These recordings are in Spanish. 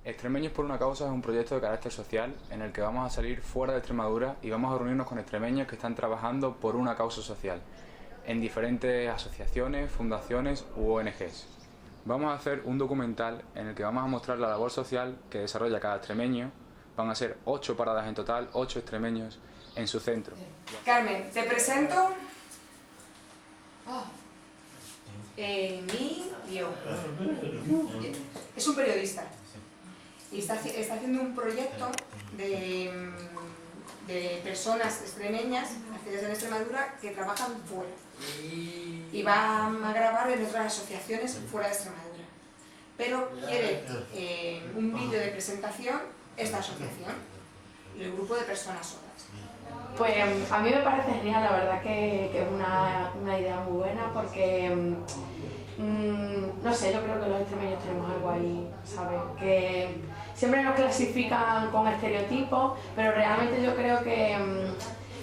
Extremeños por una Causa es un proyecto de carácter social en el que vamos a salir fuera de Extremadura y vamos a reunirnos con extremeños que están trabajando por una causa social en diferentes asociaciones, fundaciones u ONGs. Vamos a hacer un documental en el que vamos a mostrar la labor social que desarrolla cada extremeño. Van a ser 8 paradas en total, 8 extremeños en su centro. Carmen, te presento Emilio. Es un periodista y está haciendo un proyecto de personas extremeñas nacidas en Extremadura que trabajan fuera y van a grabar en otras asociaciones fuera de Extremadura, pero quiere un vídeo de presentación esta asociación y el grupo de personas solas. Pues a mí me parece genial, la verdad que es una idea muy buena porque, no sé, yo creo que los extremeños tenemos algo ahí, ¿sabes? Que siempre nos clasifican con estereotipos, pero realmente yo creo que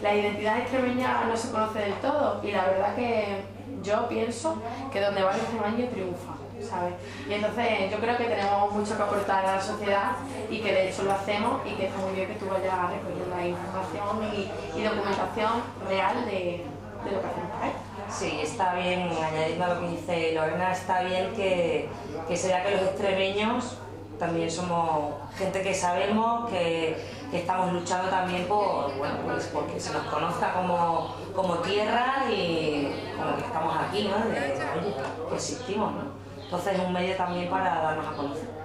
la identidad extremeña no se conoce del todo y la verdad que yo pienso que donde va el extremeño triunfa, ¿sabes? Y entonces yo creo que tenemos mucho que aportar a la sociedad y que de hecho lo hacemos y que está muy bien que tú vayas recogiendo la información y documentación real de lo que hacemos por ahí. Sí, está bien, añadiendo a lo que dice Lorena, está bien que se vea que los extremeños también somos gente que sabemos, que estamos luchando también por, bueno, pues porque se nos conozca como tierra y como que estamos aquí, ¿no? Oye, que existimos, ¿no? Entonces es un medio también para darnos a conocer.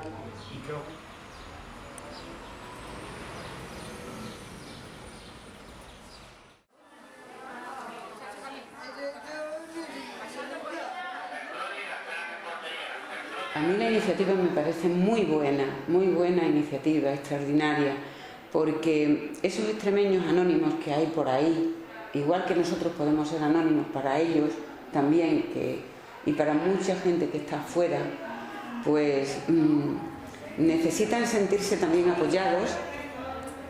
A mí la iniciativa me parece muy buena iniciativa, extraordinaria, porque esos extremeños anónimos que hay por ahí, igual que nosotros podemos ser anónimos para ellos también, y para mucha gente que está afuera, pues necesitan sentirse también apoyados,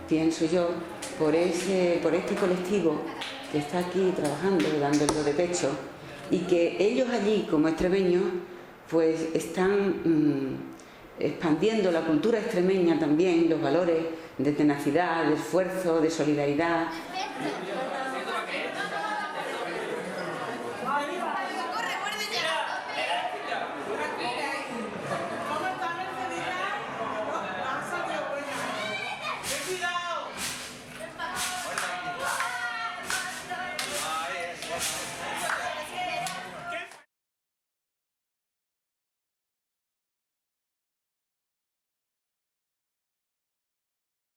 pienso yo, por este colectivo que está aquí trabajando, dándolo de pecho, y que ellos allí, como extremeños, pues están expandiendo la cultura extremeña también, los valores de tenacidad, de esfuerzo, de solidaridad.